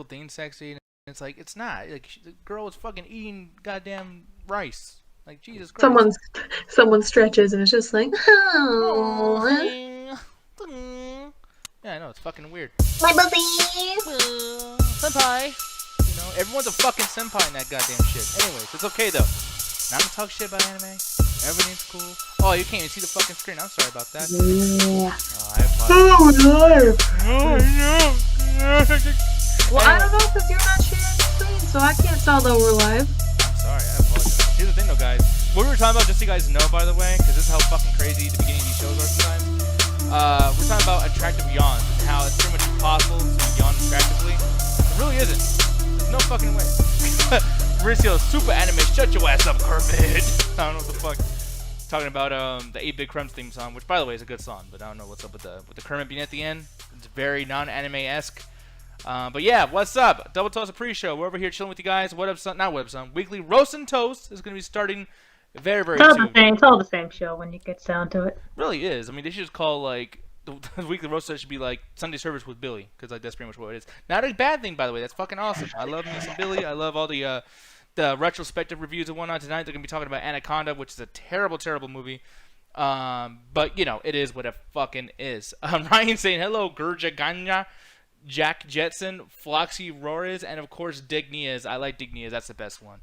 thing sexy, and it's like it's not. Like the girl is fucking eating goddamn rice. Like Jesus Christ. Someone stretches and it's just like, Oh, oh, honey. Yeah, I know it's fucking weird. my puppy. Senpai. You know, everyone's a fucking senpai in that goddamn shit. Anyways, it's okay though. Not to talk shit about anime. Everything's cool. Oh, you can't even see the fucking screen. I'm sorry about that. Yeah. Oh, I Oh, no. apologize. Well, I don't know because you're not sharing the screen, so I can't tell that we're live. I'm sorry, I apologize. Here's the thing though, guys. What we were talking about, just so you guys know, by the way, because this is how fucking crazy the beginning of these shows are sometimes. We're talking about attractive yawns and how it's pretty much impossible to yawn attractively. It really isn't. There's no fucking way. Mauricio, super anime, shut your ass up, Kermit. I don't know what the fuck. Talking about the 8-Bit Crumbs theme song, which by the way is a good song, but I don't know what's up with the Kermit being at the end. It's very non-anime-esque. But yeah, what's up? Double Toast pre-show. We're over here chilling with you guys. What up, son? Not what up, son. Weekly Roast and Toast is going to be starting very, very soon. It's all the same show when it gets down to it. Really is. I mean, they should just call like the weekly roast should be like Sunday service with Billy, because like that's pretty much what it is. Not a bad thing, by the way. That's fucking awesome. I love me some Billy. I love all the retrospective reviews and whatnot. Tonight they're gonna be talking about Anaconda, which is a terrible, terrible movie. But you know, it is what it fucking is. Ryan saying hello, Gurja Ganya, Jack Jetson, Floxy Rores, and of course Dignias. I like Dignias. That's the best one.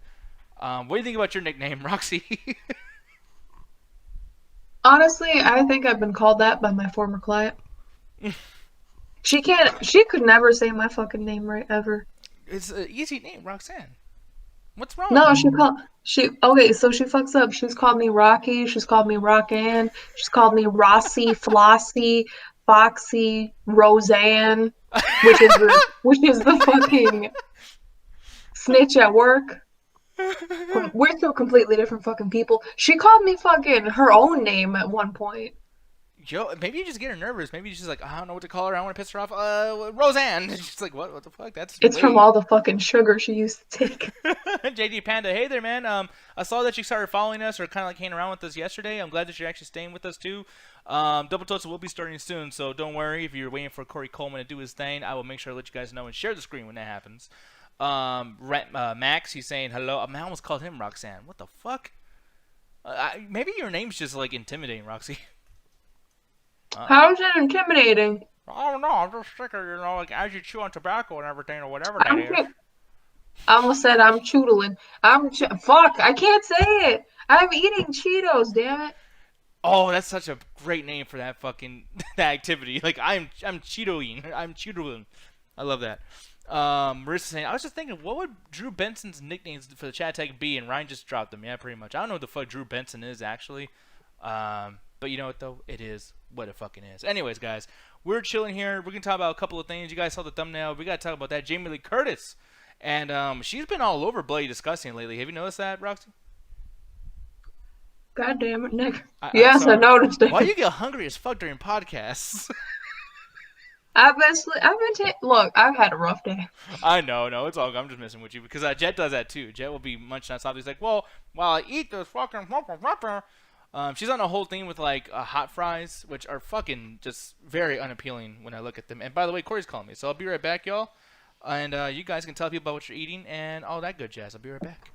What do you think about your nickname, Roxy? Honestly, I think I've been called that by my former client. She could never say my fucking name right ever. It's an easy name, Roxanne. What's wrong? No, okay, so she fucks up. She's called me Rocky, she's called me Rockanne, she's called me Rossi, Flossie, Foxy, Roseanne, which is the fucking snitch at work. We're still completely different fucking people. She called me fucking her own name at one point. Yo, maybe you just get her nervous. Maybe she's like, I don't know what to call her. I don't want to piss her off. Roseanne. She's like, what? What the fuck? It's from all the fucking sugar she used to take. JD Panda, hey there, man. I saw that you started following us or kind of like hanging around with us yesterday. I'm glad that you're actually staying with us too. Double Toast will be starting soon, so don't worry if you're waiting for Corey Coleman to do his thing. I will make sure to let you guys know and share the screen when that happens. Max, he's saying hello. I almost called him Roxanne. What the fuck? Maybe your name's just like intimidating, Roxy. How is that intimidating? I don't know. I'm just thinking, you know, like as you chew on tobacco and everything or whatever that is. I almost said I'm choodling. Fuck, I can't say it. I'm eating Cheetos, damn it. Oh, that's such a great name for that fucking that activity. Like I'm Cheetoing. I'm Cheetoing. I love that. Marissa saying, I was just thinking, what would Drew Benson's nicknames for the chat tag be? And Ryan just dropped them. Yeah, pretty much. I don't know what the fuck Drew Benson is actually. But you know what though? It is what it fucking is. Anyways, guys, we're chilling here. We're gonna talk about a couple of things. You guys saw the thumbnail. We gotta talk about that. Jamie Lee Curtis, and she's been all over Bloody Disgusting lately. Have you noticed that, Roxy? God damn it, Nick. Yes, I noticed it. Why you get hungry as fuck during podcasts? Look, I've had a rough day. I know, no, it's all good. I'm just messing with you because Jet does that too. Jet will be munching on something. He's like, well, while I eat this fucking she's on a whole thing with like hot fries, which are fucking just very unappealing when I look at them. And by the way, Corey's calling me, so I'll be right back, y'all. And you guys can tell people about what you're eating and all that good jazz. I'll be right back.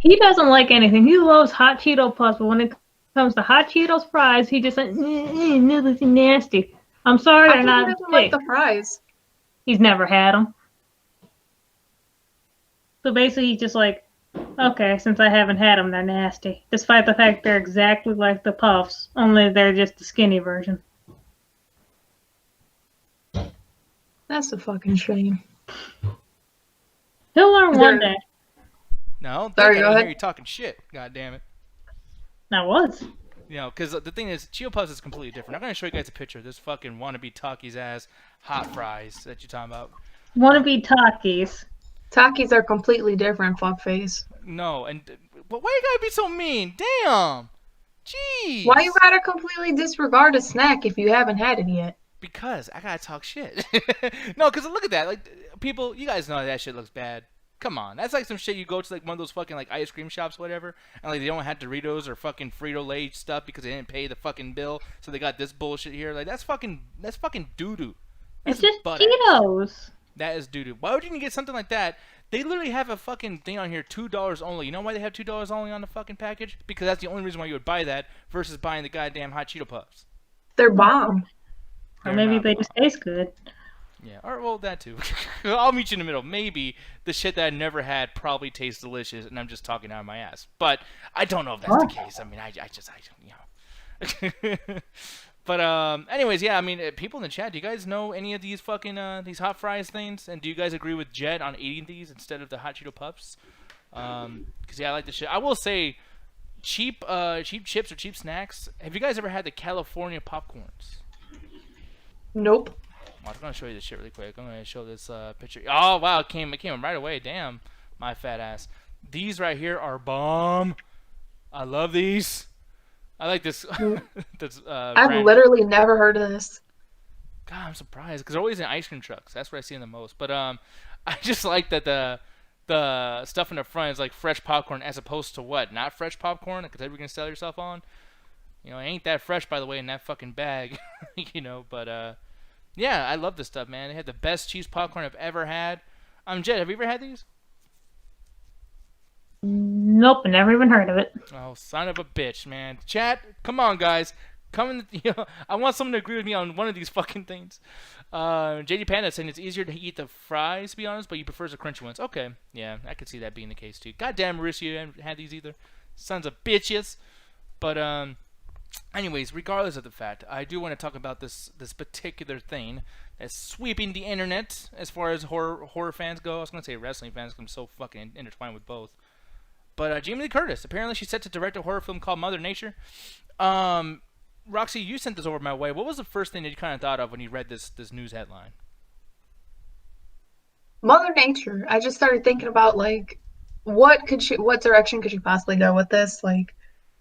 He doesn't like anything. He loves hot Cheeto puffs, but when it comes to hot Cheetos fries, he just like, no, this is nasty. I'm sorry, they're not. He doesn't like the fries. He's never had them. So basically, he's just like, okay, since I haven't had them, they're nasty. Despite the fact they're exactly like the puffs, only they're just the skinny version. That's a fucking shame. He'll learn one day. No, sorry, go ahead. You're talking shit. God damn it. I was. You know, because the thing is, Cheeto Puffs is completely different. I'm going to show you guys a picture of this fucking wannabe Takis ass hot fries that you're talking about. Wannabe Takis. Takis are completely different, fuckface. No, but why you gotta be so mean? Damn. Jeez. Why you gotta completely disregard a snack if you haven't had it yet? Because I gotta talk shit. No, because look at that. Like, people, you guys know that shit looks bad. Come on, that's like some shit you go to like one of those fucking like ice cream shops, whatever, and like they don't have Doritos or fucking Frito-Lay stuff because they didn't pay the fucking bill, so they got this bullshit here. Like that's fucking doo doo. It's just Cheetos. That is doo-doo. Why would you even get something like that? They literally have a fucking thing on here, $2 only. You know why they have $2 only on the fucking package? Because that's the only reason why you would buy that versus buying the goddamn hot Cheeto Puffs. They're bomb. Or maybe they just taste good. Yeah, or well, that too. I'll meet you in the middle. Maybe the shit that I never had probably tastes delicious, and I'm just talking out of my ass. But I don't know if that's the case. I mean, I But anyways, yeah. I mean, people in the chat, do you guys know any of these fucking these hot fries things? And do you guys agree with Jet on eating these instead of the hot Cheeto Puffs? Because yeah, I like the shit. I will say, cheap chips or cheap snacks. Have you guys ever had the California popcorns? Nope. I'm gonna show you this shit really quick. I'm gonna show this picture. Oh wow, it came right away. Damn, my fat ass. These right here are bomb. I love these. I like this. I've literally never heard of this. God, I'm surprised because they're always in ice cream trucks. That's what I see them the most. But I just like that the stuff in the front is like fresh popcorn as opposed to what? Not fresh popcorn? Because you're gonna sell yourself on. You know, it ain't that fresh, by the way, in that fucking bag. You know, but yeah, I love this stuff, man. They had the best cheese popcorn I've ever had. Jet, have you ever had these? Nope, never even heard of it. Oh, son of a bitch, man. Chat, come on, guys. Come in. You know, I want someone to agree with me on one of these fucking things. JD Panda saying it's easier to eat the fries, to be honest, but he prefers the crunchy ones. Okay, yeah, I could see that being the case too. Goddamn, Mauricio, you haven't had these either. Sons of bitches. But anyways, regardless of the fact, I do want to talk about this particular thing that's sweeping the internet as far as horror fans go. I was gonna say wrestling fans, because I'm so fucking intertwined with both. But Jamie Lee Curtis, apparently she's set to direct a horror film called Mother Nature. Roxy, you sent this over my way. What was the first thing that you kind of thought of when you read this news headline? Mother Nature. I just started thinking about like, what direction could she possibly go with this? Like,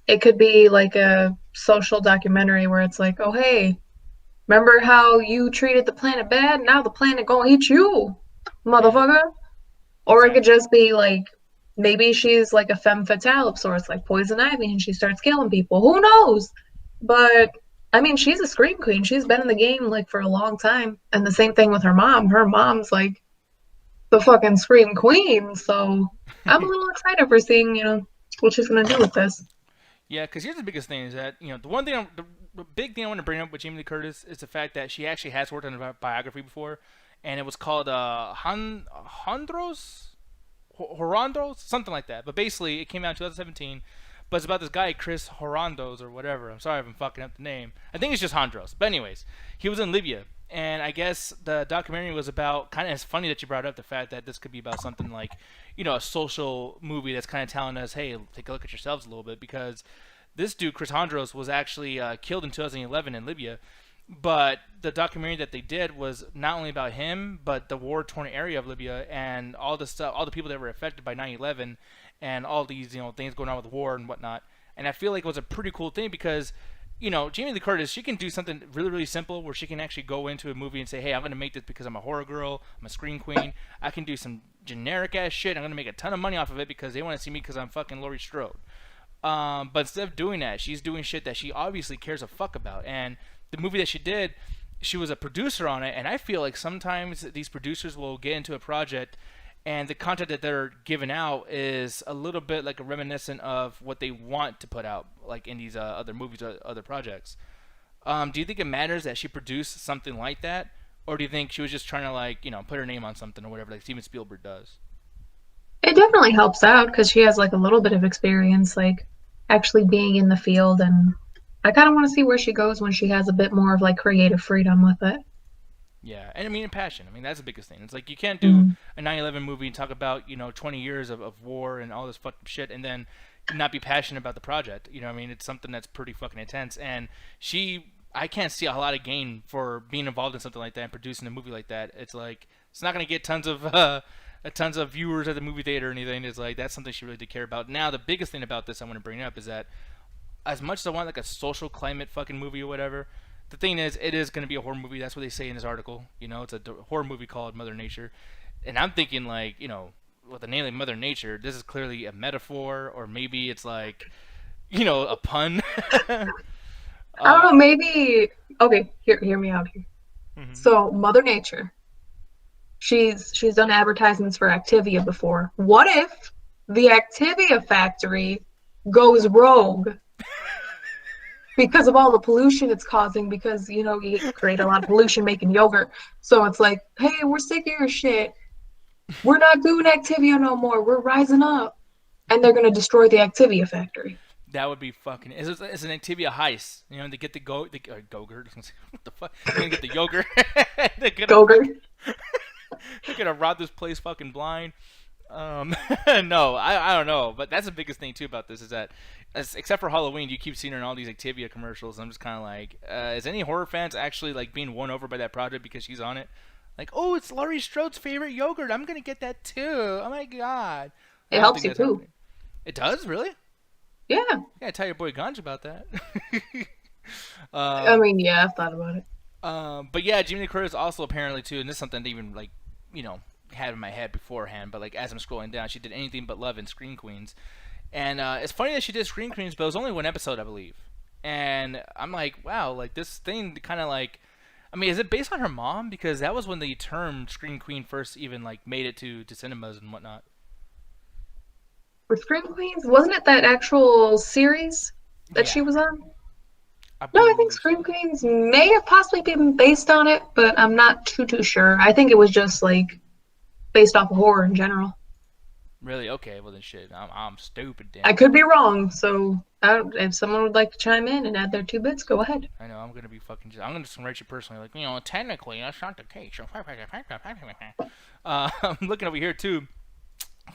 it could be like a social documentary where it's like, oh hey, remember how you treated the planet bad? Now the planet gonna eat you, motherfucker. Or it could just be like, maybe she's like a femme fatale of sorts, like Poison Ivy, and she starts killing people. Who knows? But I mean, she's a scream queen. She's been in the game like for a long time. And the same thing with her mom. Her mom's like the fucking scream queen. So I'm a little excited for seeing, you know, what she's gonna do with this. Yeah, because here's the biggest thing is that, you know, the big thing I want to bring up with Jamie Lee Curtis is the fact that she actually has worked on a biography before, and it was called Hondros, something like that. But basically, it came out in 2017. But it's about this guy, Chris Hondros or whatever. I'm sorry if I'm fucking up the name. I think it's just Hondros. But anyways, he was in Libya. And I guess the documentary was about, kind of, it's funny that you brought up the fact that this could be about something like, you know, a social movie that's kind of telling us, hey, take a look at yourselves a little bit. Because this dude, Chris Hondros, was actually killed in 2011 in Libya. But the documentary that they did was not only about him, but the war-torn area of Libya and all the stuff, all the people that were affected by 9/11, and all these, you know, things going on with war and whatnot. And I feel like it was a pretty cool thing because, you know, Jamie Lee Curtis, she can do something really, really simple where she can actually go into a movie and say, hey, I'm going to make this because I'm a horror girl, I'm a scream queen. I can do some generic ass shit. I'm going to make a ton of money off of it because they want to see me because I'm fucking Laurie Strode. But instead of doing that, she's doing shit that she obviously cares a fuck about. And the movie that she did, she was a producer on it. And I feel like sometimes these producers will get into a project and the content that they're giving out is a little bit like a reminiscent of what they want to put out, like in these other movies or other projects. Do you think it matters that she produced something like that? Or do you think she was just trying to, like, you know, put her name on something or whatever, like Steven Spielberg does? It definitely helps out because she has like a little bit of experience, like actually being in the field. And I kind of want to see where she goes when she has a bit more of like creative freedom with it. Yeah, and I mean, passion. I mean, that's the biggest thing. It's like you can't do a 9/11 movie and talk about, you know, 20 years of war and all this fucking shit and then not be passionate about the project. You know what I mean? It's something that's pretty fucking intense. And I can't see a lot of gain for being involved in something like that and producing a movie like that. It's like, it's not going to get tons of viewers at the movie theater or anything. It's like, that's something she really did care about. Now, the biggest thing about this I want to bring up is that as much as I want like a social climate fucking movie or whatever, the thing is, it is going to be a horror movie. That's what they say in this article. You know, it's a horror movie called Mother Nature. And I'm thinking, like, you know, with the name like Mother Nature, this is clearly a metaphor, or maybe it's like, you know, a pun. I don't know, maybe... Okay, hear me out here. So, Mother Nature. She's done advertisements for Activia before. What if the Activia factory goes rogue because of all the pollution it's causing? Because you create a lot of pollution making yogurt. So it's like, hey, we're sick of your shit. We're not doing Activia no more. We're rising up, and they're gonna destroy the Activia factory. That would be fucking. It's an Activia heist. They get the Go-Gurt. What the fuck? They're gonna get the yogurt. they're gonna, Yogurt. they're gonna rob this place fucking blind. No, I don't know. But that's the biggest thing too about this is that, except for Halloween, you keep seeing her in all these Activia commercials. And I'm just kind of like, is any horror fans actually like being won over by that project because she's on it? Like, oh, it's Laurie Strode's favorite yogurt. I'm gonna get that too. Oh my god. It helps you too. It does, really? Yeah. Yeah, tell your boy Ganj about that. I mean, yeah, I've thought about it. But yeah, Jamie Lee Curtis also apparently too, and this is something that even like, had in my head beforehand. But like as I'm scrolling down, she did Anything But Love and Scream Queens, and it's funny that she did Scream Queens, but it was only one episode, I believe. And I'm like, wow, like this thing kind of like, I mean, is it based on her mom? Because that was when the term Scream Queen first even like made it to cinemas and whatnot. For Scream Queens, wasn't it that actual series that she was on? No, I think Scream Queens may have possibly been based on it, but I'm not too sure. I think it was just like based off of horror in general. Really? Okay, well then shit, I'm stupid. Damn. I could be wrong, so if someone would like to chime in and add their 2 bits, go ahead. I know, I'm gonna be fucking. I'm gonna just write you personally, like technically that's not the case. I'm looking over here too.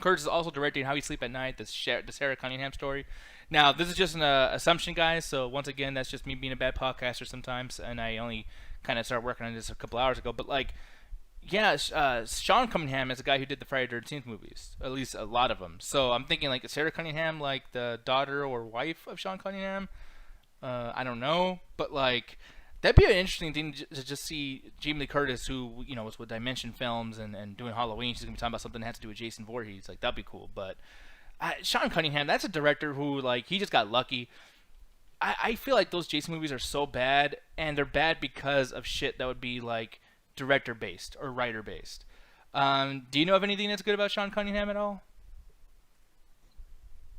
Curtis is also directing How We Sleep at Night, the Sarah Cunningham story. Now, this is just an assumption, guys, so once again, that's just me being a bad podcaster sometimes, and I only kind of started working on this a couple hours ago. But, like, yeah, Sean Cunningham is the guy who did the Friday the 13th movies, at least a lot of them. So I'm thinking, like, is Sarah Cunningham, like, the daughter or wife of Sean Cunningham? I don't know, but, like, that'd be an interesting thing to just see Jamie Lee Curtis, who, was with Dimension Films and doing Halloween. She's going to be talking about something that has to do with Jason Voorhees. Like, that'd be cool. But Sean Cunningham, that's a director who, like, he just got lucky. I feel like those Jason movies are so bad, and they're bad because of shit that would be, like, director-based or writer-based. Do you know of anything that's good about Sean Cunningham at all?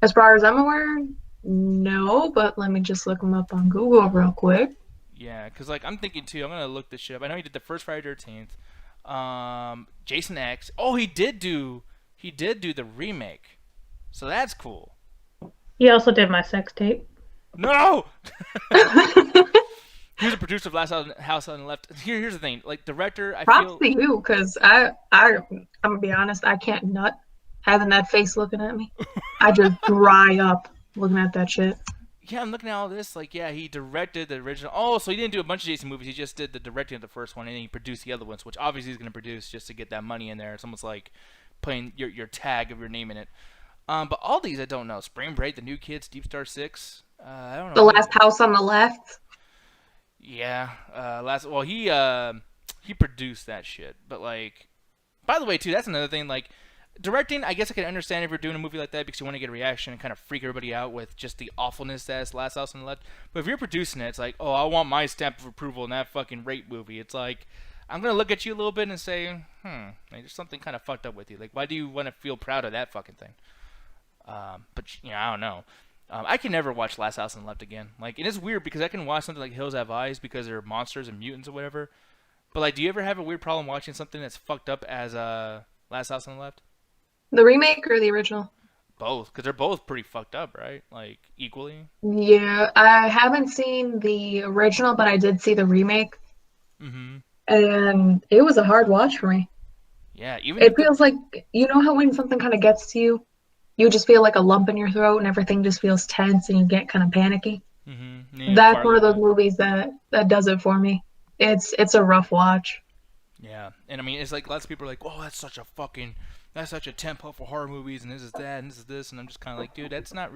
As far as I'm aware, no, but let me just look him up on Google real quick. Yeah, because, like, I'm thinking, too, I'm going to look this shit up. I know he did the first Friday the 13th. Jason X. Oh, he did do the remake. So that's cool. He also did my sex tape. No! He's a producer of Last House on the Left. Here's the thing. Like, director, Props to you, because I'm going to be honest, I can't nut having that face looking at me. I just dry up looking at that shit. Yeah, I'm looking at all this. Like, yeah, he directed the original. Oh, so he didn't do a bunch of Jason movies. He just did the directing of the first one, and he produced the other ones, which obviously he's going to produce just to get that money in there. It's almost like putting your tag of your name in it. But all these I don't know. Spring Break, The New Kids, Deep Star 6. I don't know. The Last House on the Left. Yeah. He produced that shit. But, like, by the way, too, that's another thing. Like, directing, I guess I can understand if you're doing a movie like that because you want to get a reaction and kind of freak everybody out with just the awfulness that's Last House on the Left. But if you're producing it, it's like, oh, I want my stamp of approval in that fucking rape movie. It's like, I'm going to look at you a little bit and say, like, there's something kind of fucked up with you. Like, why do you want to feel proud of that fucking thing? But, I don't know. I can never watch Last House on the Left again. Like, it is weird because I can watch something like Hills Have Eyes because they're monsters and mutants or whatever. But, like, do you ever have a weird problem watching something that's fucked up as Last House on the Left? The remake or the original? Both, because they're both pretty fucked up, right? Like, equally? Yeah, I haven't seen the original, but I did see the remake. Mm-hmm. And it was a hard watch for me. Yeah, even it feels like, how when something kind of gets to you, you just feel like a lump in your throat and everything just feels tense and you get kind of panicky. Mm-hmm. Yeah, that's one of those movies that does it for me. It's a rough watch. Yeah, and I mean, it's like lots of people are like, "Oh, that's such a tempo for horror movies, and this is that, and this is this," and I'm just kind of like, dude, that's not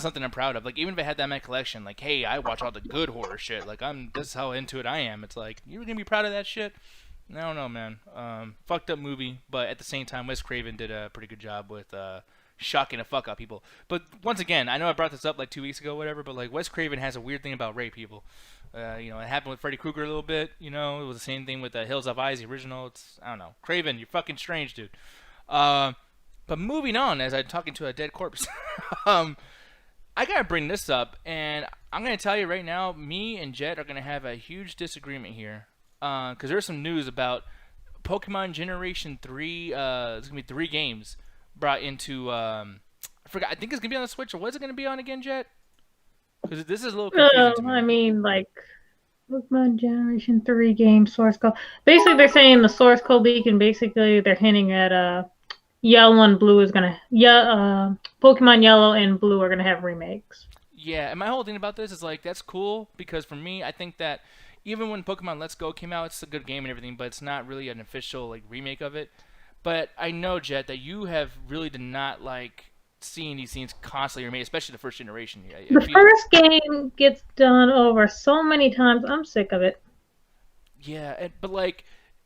something I'm proud of. Like, even if I had that in my collection, like, hey, I watch all the good horror shit. Like, this is how into it I am. It's like, you're gonna be proud of that shit? I don't know, man. Fucked up movie, but at the same time, Wes Craven did a pretty good job with shocking the fuck out people. But once again, I know I brought this up like 2 weeks ago, or whatever. But like, Wes Craven has a weird thing about rape people. It happened with Freddy Krueger a little bit. It was the same thing with the Hills Have Eyes, the original. I don't know. Craven, you're fucking strange, dude. But moving on, as I'm talking to a dead corpse, I gotta bring this up, and I'm gonna tell you right now, me and Jet are gonna have a huge disagreement here, because there's some news about Pokemon Generation 3. There's gonna be 3 games brought into. I forgot. I think it's gonna be on the Switch, or was it gonna be on again, Jet? Because this is a little confusing to me. I mean, like, Pokemon Generation 3 game source code. Basically, they're saying the source code leak, and basically they're hinting at Yellow and Blue is gonna Pokemon Yellow and Blue are gonna have remakes. Yeah, and my whole thing about this is like that's cool because for me, I think that even when Pokemon Let's Go came out, it's a good game and everything, but it's not really an official like remake of it. But I know, Jet, that you have really did not like seeing these scenes constantly remade, especially the first generation. The first game gets done over so many times. I'm sick of it. Yeah, but like,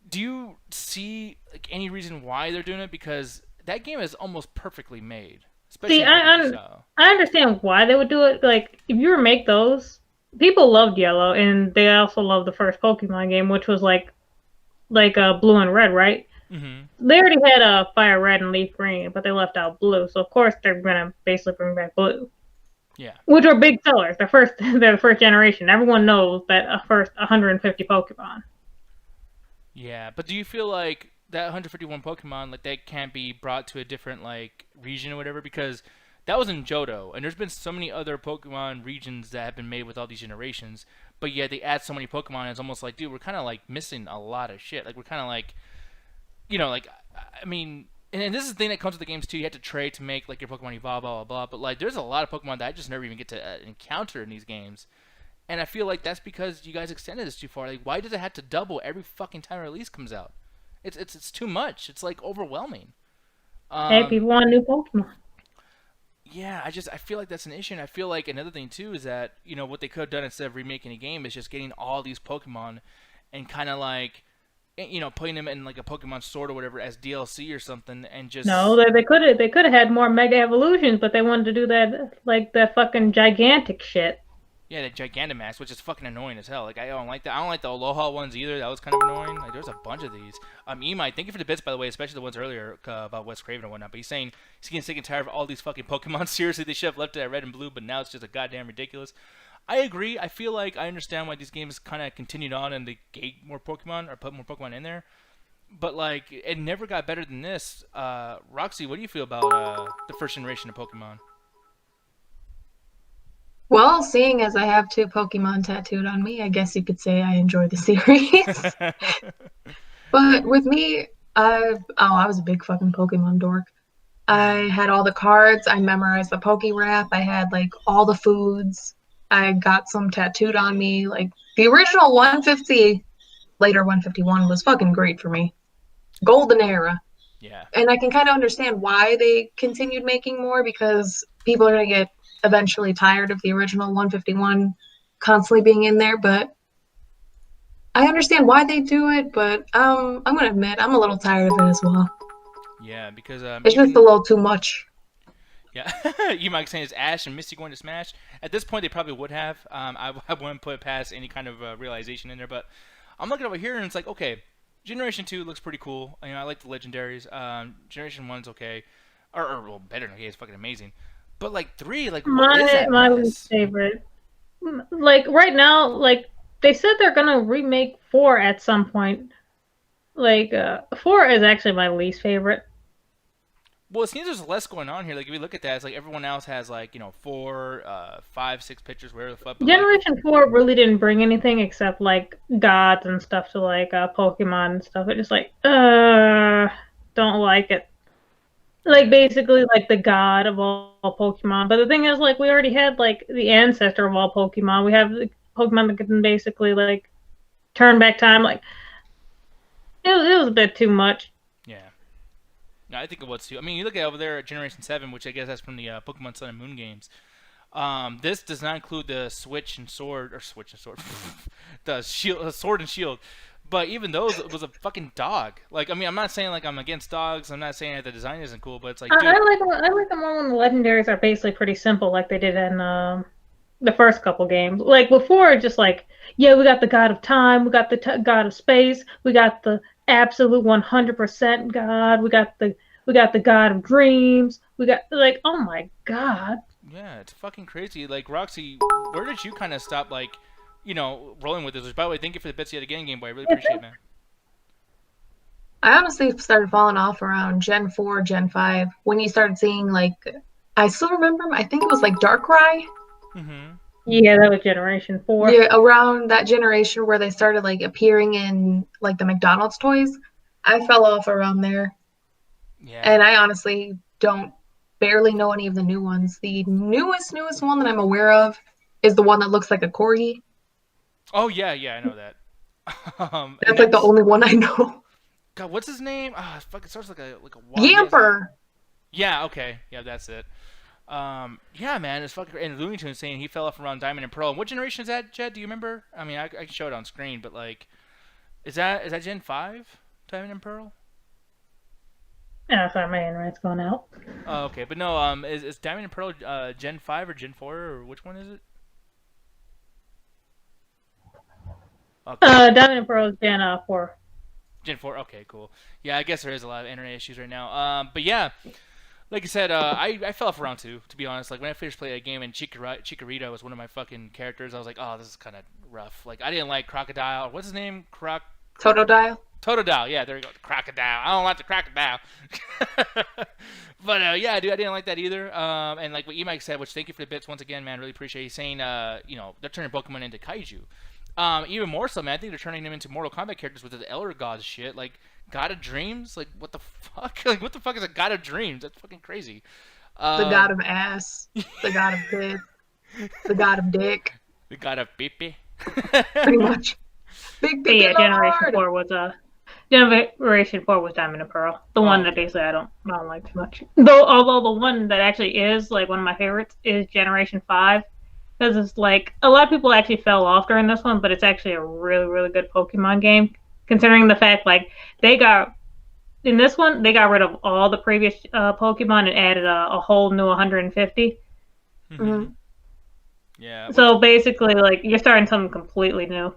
do you see like any reason why they're doing it? Because that game is almost perfectly made. See, I understand why they would do it. Like, if you remake those, people loved Yellow, and they also loved the first Pokemon game, which was like Blue and Red, right? Mm-hmm. They already had Fire Red and Leaf Green, but they left out Blue, so of course they're gonna basically bring back Blue. Yeah. Which are big sellers. They're the first generation. Everyone knows that first 150 Pokemon. Yeah, but do you feel like that 151 Pokemon, like that can't be brought to a different like region or whatever? Because that was in Johto, and there's been so many other Pokemon regions that have been made with all these generations, but yet they add so many Pokemon, and it's almost like, dude, we're kind of like missing a lot of shit. Like we're kind of like, I mean, and this is the thing that comes with the games too. You have to trade to make like your Pokemon evolve, blah blah blah. But like, there's a lot of Pokemon that I just never even get to encounter in these games. And I feel like that's because you guys extended this too far. Like, why does it have to double every fucking time a release comes out? It's too much. It's like overwhelming. Hey, people want new Pokemon. Yeah, I feel like that's an issue. And I feel like another thing too is that what they could have done instead of remaking a game is just getting all these Pokemon and kind of like putting them in like a Pokemon Sword or whatever as DLC or something, and just they could have had more Mega Evolutions, but they wanted to do that fucking gigantic shit. Yeah, the Gigantamax, which is fucking annoying as hell. Like, I don't like that. I don't like the Aloha ones either. That was kind of annoying. Like, there's a bunch of these. Emai, thank you for the bits, by the way, especially the ones earlier about Wes Craven and whatnot. But he's saying he's getting sick and tired of all these fucking Pokemon. Seriously, they should have left it at Red and Blue, but now it's just a goddamn ridiculous. I agree. I feel like I understand why these games kind of continued on and they gave more Pokemon or put more Pokemon in there. But, like, it never got better than this. Roxy, what do you feel about the first generation of Pokemon? Well, seeing as I have 2 Pokemon tattooed on me, I guess you could say I enjoy the series. But with me, I was a big fucking Pokemon dork. I had all the cards. I memorized the Pokerap. I had like all the foods. I got some tattooed on me. Like the original 150, later 151 was fucking great for me. Golden era. Yeah. And I can kind of understand why they continued making more, because people are gonna get eventually tired of the original 151 constantly being in there, but I understand why they do it, but I'm gonna admit I'm a little tired of it as well. Yeah, because it's just a little too much. Yeah, you might say is Ash and Misty going to Smash. At this point, they probably would have. I wouldn't put it past any kind of realization in there, but I'm looking over here and it's like, okay, Generation 2 looks pretty cool. I like the legendaries. Generation 1's okay, or well, better than okay, it's fucking amazing. But like 3, like what is that? My least favorite. Like right now, like they said they're gonna remake 4 at some point. Like 4 is actually my least favorite. Well, it seems there's less going on here. Like if you look at that, it's like everyone else has like 4, 5, 6 pictures, wherever the fuck. Generation 4 really didn't bring anything except like gods and stuff to like Pokemon and stuff. It just like don't like it. Like basically like the god of all Pokemon. But the thing is, like, we already had like the ancestor of all Pokemon. We have the Pokemon that can basically like turn back time. Like it was a bit too much. Yeah. No, I think it was too. I mean, you look at over there at Generation 7, which I guess that's from the Pokemon Sun and Moon games. This does not include the Switch and Sword, the Shield, Sword and Shield. But even those, it was a fucking dog. Like, I mean, I'm not saying like I'm against dogs. I'm not saying that the design isn't cool, but it's like, dude. I like them more when the legendaries are basically pretty simple, like they did in the first couple games. Like before, just like, yeah, we got the god of time, we got the god of space, we got the absolute 100% god, we got the god of dreams, we got like, oh my god. Yeah, it's fucking crazy. Like, Roxy, where did you kind of stop, like, rolling with this? Which, by the way, thank you for the bits yet again, Game Boy. I really appreciate it, man. I honestly started falling off around Gen 4, Gen 5 when you started seeing like I still remember I think it was like Darkrai. Mm-hmm. Yeah, that was Generation 4. Yeah, around that generation where they started like appearing in like the McDonald's toys. I fell off around there. Yeah. And I honestly don't barely know any of the new ones. The newest one that I'm aware of is the one that looks like a corgi. Oh, yeah, I know that. That's like the only one I know. God, what's his name? Fuck, it starts like a Yamper! Yeah, okay. Yeah, that's it. Yeah, man, it's fucking. And Looney Tunes saying he fell off around Diamond and Pearl. What generation is that, Jed? Do you remember? I mean, I can show it on screen, but like, is that Gen 5? Diamond and Pearl? Yeah, sorry, my internet's going out. Oh, okay, but no. Is Diamond and Pearl Gen 5 or Gen 4 or which one is it? Okay. Diamond and Pearl is Gen 4. Gen 4. Okay, cool. Yeah, I guess there is a lot of internet issues right now. But yeah. Like I said, I fell off around 2, to be honest. Like, when I finished playing a game and Chikorita was one of my fucking characters, I was like, oh, this is kind of rough. Like, I didn't like Crocodile. What's his name? Totodile? Totodile. Yeah, there you go. Crocodile. I don't like the Crocodile. But, yeah, dude, I didn't like that either. And like what E-Mike said, which thank you for the bits once again, man. Really appreciate you saying, they're turning Pokemon into kaiju. Even more so, man, I think they're turning them into Mortal Kombat characters with the Elder Gods shit. Like, God of Dreams? Like, what the fuck? Like, what the fuck is a God of Dreams? That's fucking crazy. The God of Ass. The God of Tits. The God of Dick. The God of Pee-Pee. Pretty much. Big Pee-Pee Yeah, Generation 4 was Diamond and Pearl. The one that basically I don't like too much. Although the one that actually is like one of my favorites is Generation 5. Because it's like a lot of people actually fell off during this one, but it's actually a really, really good Pokemon game. Considering the fact like they got rid of all the previous Pokemon and added a whole new 150. Mm-hmm. Yeah. So basically, like you're starting something completely new.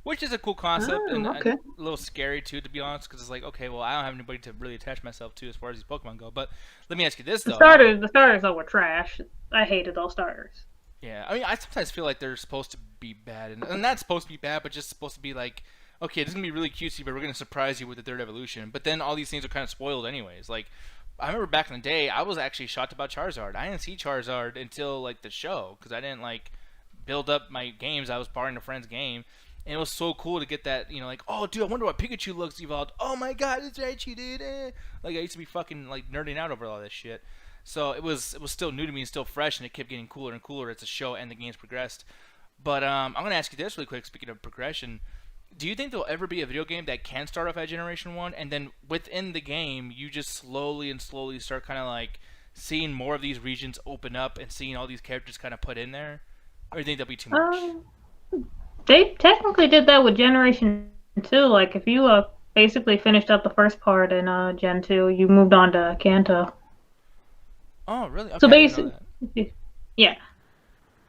Which is a cool concept and okay. a little scary too, to be honest, because it's like, okay, well, I don't have anybody to really attach myself to as far as these Pokemon go. But let me ask you this though: the starters though were trash. I hated those starters. Yeah, I mean, I sometimes feel like they're supposed to be bad, and not supposed to be bad, but just supposed to be like, okay, this is gonna be really cutesy, but we're gonna surprise you with the third evolution. But then all these things are kind of spoiled anyways. Like, I remember back in the day, I was actually shocked about Charizard. I didn't see Charizard until like the show because I didn't like build up my games. I was borrowing a friend's game, and it was so cool to get that. Like, oh, dude, I wonder what Pikachu looks evolved. Oh my God, it's Raichu, dude. Like, I used to be fucking like nerding out over all this shit. So it was still new to me and still fresh, and it kept getting cooler and cooler as the show and the games progressed. But I'm gonna ask you this really quick. Speaking of progression, do you think there'll ever be a video game that can start off at Generation 1, and then within the game you just slowly start kind of like seeing more of these regions open up and seeing all these characters kind of put in there, or do you think that'll be too much? They technically did that with Generation 2. Like if you basically finished up the first part in Gen 2, you moved on to Kanto. Oh, really? Okay, so basically, yeah.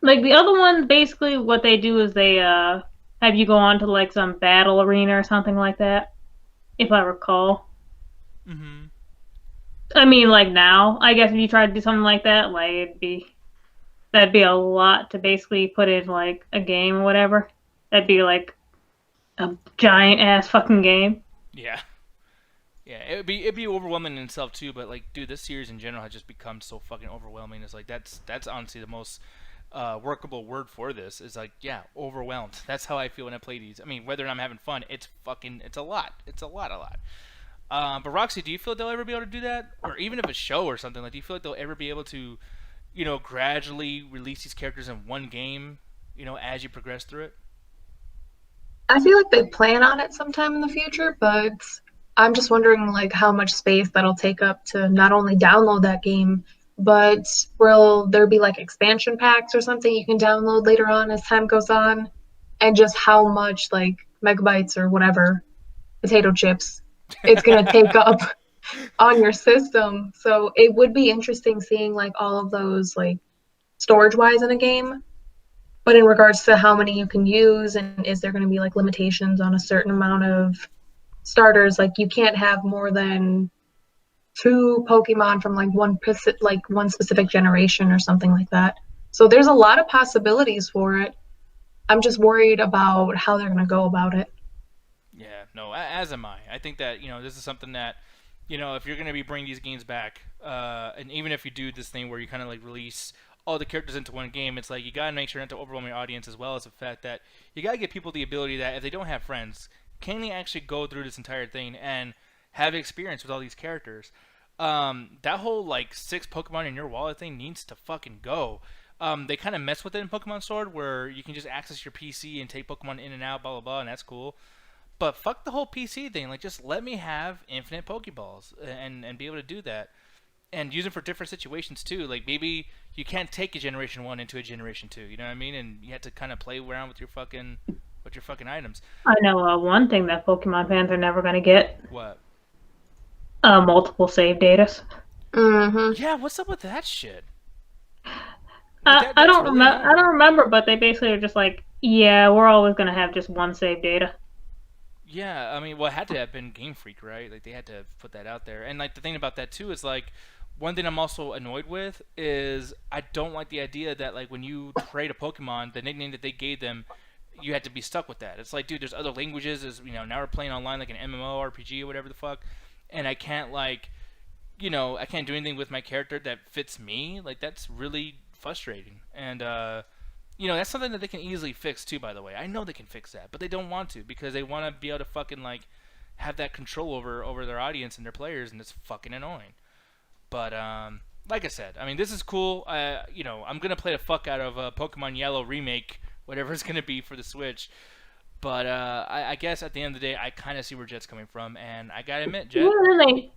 Like the other one, basically what they do is they have you go on to like some battle arena or something like that, if I recall. Mm-hmm. I mean, like now, I guess if you try to do something like that, like that'd be a lot to basically put in like a game or whatever. That'd be like a giant ass fucking game. Yeah. Yeah, it'd be overwhelming in itself too, but like, dude, this series in general has just become so fucking overwhelming. It's like that's honestly the most workable word for this. Is like, yeah, overwhelmed. That's how I feel when I play these. I mean, whether I'm having fun, it's a lot. It's a lot. But Roxy, do you feel they'll ever be able to do that, or even if a show or something? Like, do you feel like they'll ever be able to, gradually release these characters in one game, as you progress through it? I feel like they plan on it sometime in the future, but I'm just wondering like how much space that'll take up to not only download that game, but will there be like expansion packs or something you can download later on as time goes on? And just how much like megabytes or whatever, potato chips, it's gonna take up on your system. So it would be interesting seeing like all of those like storage wise in a game. But in regards to how many you can use, and is there going to be like limitations on a certain amount of starters? Like you can't have more than 2 Pokemon from like one specific generation or something like that. So there's a lot of possibilities for it. I'm just worried about how they're going to go about it. Yeah, no, as am I. I think that, this is something that, if you're going to be bringing these games back, and even if you do this thing where you kind of like release all the characters into one game, it's like you got to make sure not to overwhelm your audience, as well as the fact that you got to give people the ability that if they don't have friends, can they actually go through this entire thing and have experience with all these characters? That whole like 6 Pokemon in your wallet thing needs to fucking go. They kind of mess with it in Pokemon Sword, where you can just access your PC and take Pokemon in and out, blah blah blah, and that's cool. But fuck the whole PC thing. Like, just let me have infinite Pokeballs and be able to do that, and use them for different situations too. Like maybe you can't take a Generation 1 into a Generation 2. You know what I mean? And you have to kind of play around with your fucking items. I know one thing that Pokemon fans are never going to get. What? Multiple save datas. Mm-hmm. Yeah, what's up with that shit? I don't remember, but they basically are just like, yeah, we're always going to have just one save data. Yeah, I mean, well, it had to have been Game Freak, right? Like, they had to put that out there. And, like, the thing about that, too, is, like, one thing I'm also annoyed with is I don't like the idea that, like, when you trade a Pokemon, the nickname that they gave them, you had to be stuck with that. It's like, dude, there's other languages. There's, now we're playing online, like, an MMO, RPG, or whatever the fuck. And I can't, like, I can't do anything with my character that fits me. Like, that's really frustrating. And, that's something that they can easily fix too, by the way. I know they can fix that, but they don't want to because they want to be able to fucking like have that control over their audience and their players, and it's fucking annoying. But like I said, I mean, this is cool. I'm gonna play the fuck out of Pokemon Yellow remake, whatever it's gonna be for the Switch. But I guess at the end of the day, I kind of see where Jet's coming from, and I gotta admit, Jet. Yeah,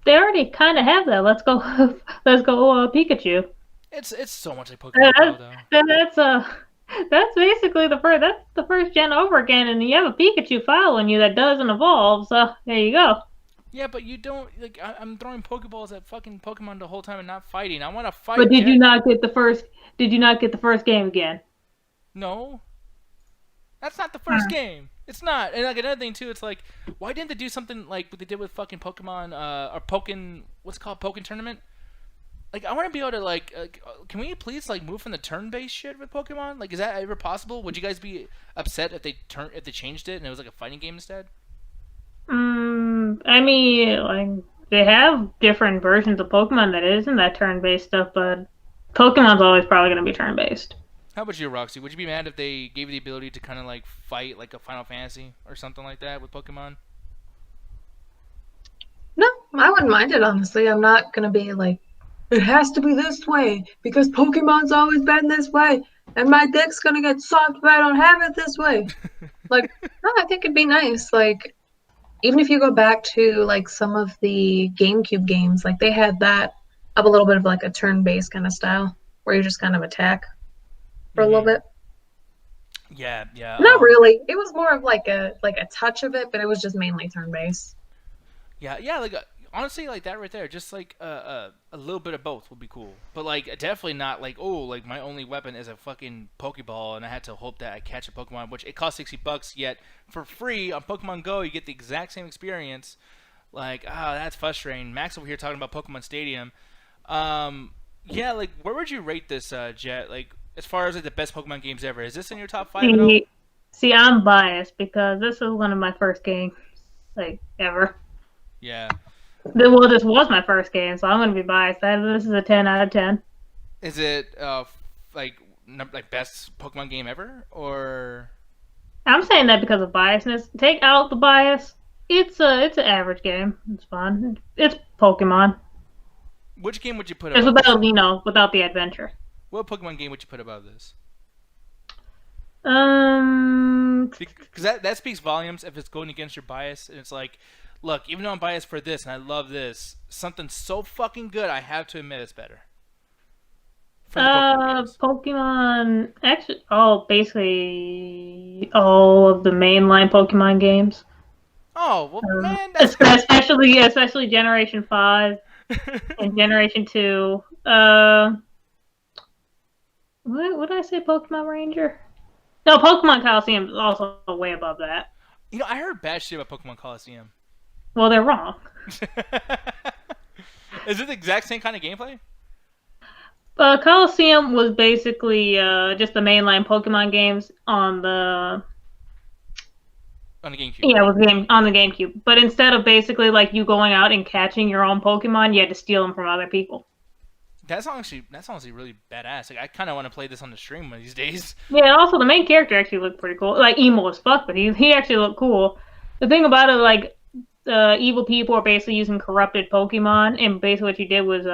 they already kind of have that. Let's go, Pikachu. It's so much like Pokemon Go, though. That's basically the first gen over again, and you have a Pikachu following you that doesn't evolve. So there you go. Yeah, but you don't like. I'm throwing Pokeballs at fucking Pokemon the whole time and not fighting. I want to fight. But did you not get the first? Did you not get the first game again? No, that's not the first game. It's not. And like another thing too, it's like, why didn't they do something like what they did with fucking Pokemon or what's it called, Pokken Tournament? Like, I want to be able to like, can we please like move from the turn-based shit with Pokemon? Like, is that ever possible? Would you guys be upset if they changed it and it was like a fighting game instead? I mean, like they have different versions of Pokemon that isn't that turn-based stuff, but Pokemon's always probably going to be turn-based. How about you, Roxy? Would you be mad if they gave you the ability to kind of like fight like a Final Fantasy or something like that with Pokemon? No, I wouldn't mind it, honestly. I'm not going to be like, it has to be this way because Pokemon's always been this way and my dick's going to get sucked if I don't have it this way. Like, no, I think it'd be nice. Like, even if you go back to like some of the GameCube games, like they had that of a little bit of like a turn-based kind of style where you just kind of attack for a little bit. Yeah. Not really. It was more of like a touch of it, but it was just mainly turn-based. Yeah. Like honestly, like that right there, just like a little bit of both would be cool. But like definitely not like, oh, like my only weapon is a fucking Pokeball, and I had to hope that I catch a Pokemon, which it costs $60. Yet for free on Pokemon Go, you get the exact same experience. Like, that's frustrating. Max over here talking about Pokemon Stadium. Yeah, like where would you rate this, Jet? Like as far as like the best Pokemon games ever, is this in your top 5 at all? See, I'm biased because this is one of my first games, like ever. Yeah. Well, this was my first game, so I'm going to be biased. This is a 10 out of 10. Is it like best Pokemon game ever, or? I'm saying that because of biasness. Take out the bias. It's an average game. It's fun. It's Pokemon. Which game would you put above? It's without this? Without the adventure. What Pokemon game would you put above this? Because that speaks volumes if it's going against your bias, and it's like, look, even though I'm biased for this and I love this, something so fucking good, I have to admit it's better. Pokemon, actually, basically all of the mainline Pokemon games. Oh, well, man, that's especially Generation 5 and Generation 2. What did I say, Pokemon Ranger? No, Pokemon Coliseum is also way above that. You know, I heard bad shit about Pokemon Coliseum. Well, they're wrong. Is it the exact same kind of gameplay? Coliseum was basically just the mainline Pokemon games on the On the GameCube. Yeah, it was on the GameCube. But instead of basically like you going out and catching your own Pokemon, you had to steal them from other people. That's honestly really badass. Like, I kind of want to play this on the stream one of these days. Yeah, and also the main character actually looked pretty cool. Like emo as fuck, but he actually looked cool. The thing about it, like evil people are basically using corrupted Pokemon, and basically what you did was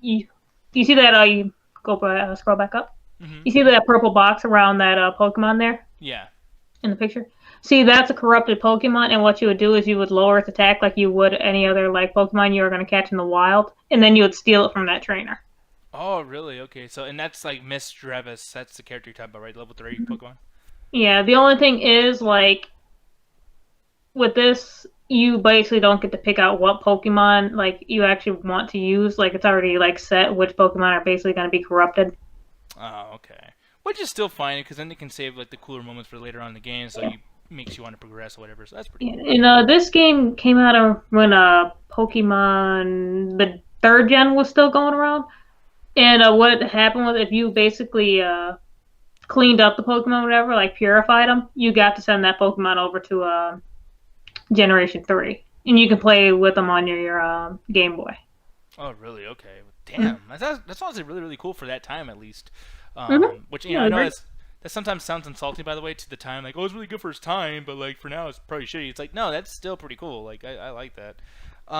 you see that you go scroll back up. Mm-hmm. You see that purple box around that Pokemon there? Yeah. In the picture. See, that's a corrupted Pokemon, and what you would do is you would lower its attack like you would any other like Pokemon you were going to catch in the wild, and then you would steal it from that trainer. Oh, really? Okay, so and that's like Miss Drevis. That's the character you're talking about, right? Level 3 Pokemon. Yeah, the only thing is like with this, you basically don't get to pick out what Pokemon like you actually want to use. Like it's already like set which Pokemon are basically going to be corrupted. Oh, okay. Which is still fine because then they can save like the cooler moments for later on in the game, so you makes you want to progress or whatever. So that's pretty cool. And this game came out when Pokemon the 3rd gen was still going around. And what happened was if you basically cleaned up the Pokemon, whatever, like purified them, you got to send that Pokemon over to Generation 3, and you can play with them on your Game Boy. Oh, really? Okay. Damn, that's honestly really, really cool for that time at least. Which I know that sometimes sounds insulting, by the way, to the time. Like, oh, it's really good for its time, but like for now, it's probably shitty. It's like, no, that's still pretty cool. Like, I like that.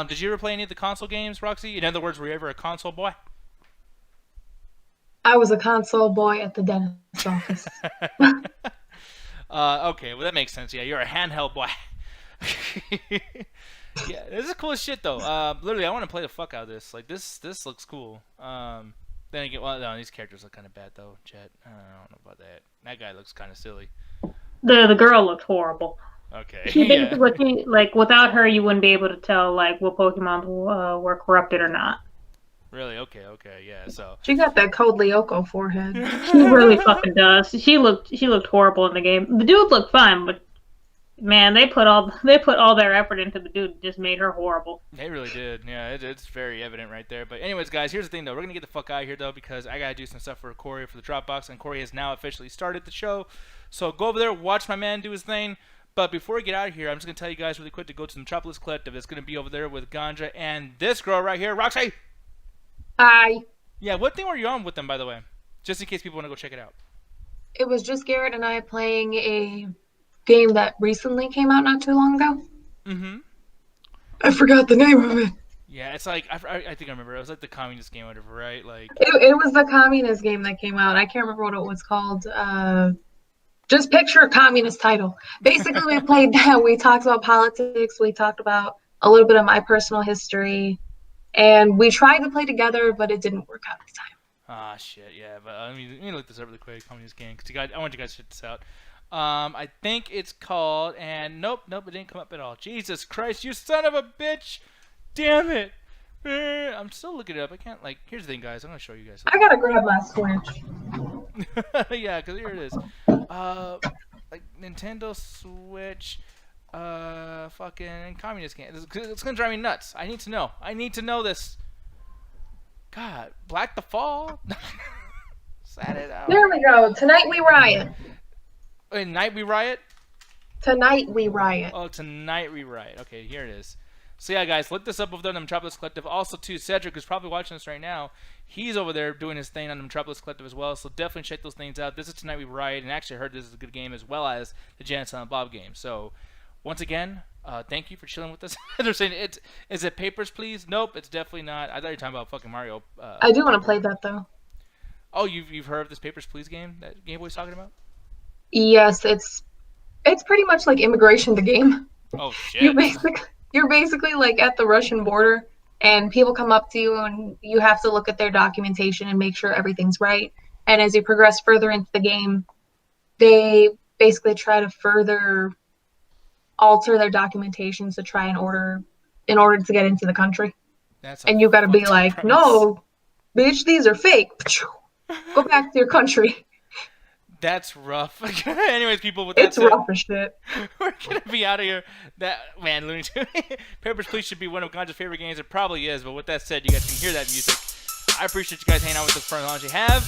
Did you ever play any of the console games, Roxy? In other words, were you ever a console boy? I was a console boy at the dentist's office. Okay, well that makes sense. Yeah, you're a handheld boy. Yeah, this is cool as shit though. Literally, I want to play the fuck out of this. Like this looks cool. Then again, well, no, these characters look kind of bad though. Chet, I don't know about that. That guy looks kind of silly. The girl looked horrible. Okay. She basically, like without her, you wouldn't be able to tell like what Pokemon were corrupted or not. Really? Okay, yeah. So She got that Code Lyoko forehead. She really fucking does. She looked horrible in the game. The dude looked fine, but man, they put all their effort into the dude. Just made her horrible. They really did. Yeah, it's very evident right there. But anyways, guys, here's the thing though. We're gonna get the fuck out of here though because I gotta do some stuff for Corey for the Dropbox, and Corey has now officially started the show. So go over there, watch my man do his thing. But before we get out of here, I'm just gonna tell you guys really quick to go to the Metropolis Collective. It's gonna be over there with Ganja and this girl right here, Roxy. Hi. Yeah, what thing were you on with them, by the way? Just in case people want to go check it out. It was just Garrett and I playing a game that recently came out not too long ago. Mm-hmm. I forgot the name of it. Yeah, it's like, I think I remember. It was like the communist game or whatever, right? Like It was the communist game that came out. I can't remember what it was called. Just picture a communist title. Basically, we played that. We talked about politics. We talked about a little bit of my personal history. And we tried to play together, but it didn't work out at the time. Ah, shit, yeah. But let me look this up really quick. Communist game, because I want you guys to check this out. I think it's called, and nope, it didn't come up at all. Jesus Christ, you son of a bitch! Damn it! I'm still looking it up. I can't, like, here's the thing, guys. I'm gonna show you guys something. I gotta grab my Switch. Yeah, because here it is. Like, Nintendo Switch, fucking communist game. It's gonna drive me nuts. I need to know this. God, Black the Fall? Sat it out. There we go. Tonight we riot. Wait, Night we riot? Tonight we riot. Oh, tonight we riot. Okay, here it is. So yeah, guys, look this up over there on the Metropolis Collective. Also, too, Cedric is probably watching this right now. He's over there doing his thing on the Metropolis Collective as well. So definitely check those things out. This is Tonight We Riot, and actually I heard this is a good game as well as the Jan Silent Bob game. So once again, thank you for chilling with us. They're saying, is it Papers, Please? Nope, it's definitely not. I thought you were talking about fucking Mario. I do want to play that, though. Oh, you've heard of this Papers, Please game that Game Boy's talking about? Yes, it's pretty much like Immigration the game. Oh, shit. You're basically like at the Russian border, and people come up to you, and you have to look at their documentation and make sure everything's right. And as you progress further into the game, they basically try to further alter their documentations to try in order to get into the country. And you got to be like, no, bitch, these are fake. Go back to your country. That's rough. Anyways, people, with that It's said, rough as shit. we're gonna be out of here. That man, Looney Tunes. Papers, Please should be one of Ganja's favorite games. It probably is, but with that said, you guys can hear that music. I appreciate you guys hanging out with us for as long as you have.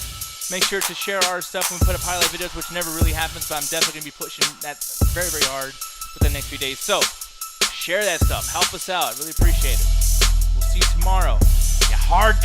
Make sure to share our stuff when we put up highlight videos, which never really happens, but I'm definitely gonna be pushing that very, very hard within the next few days. So share that stuff. Help us out. Really appreciate it. We'll see you tomorrow. Yeah, hard.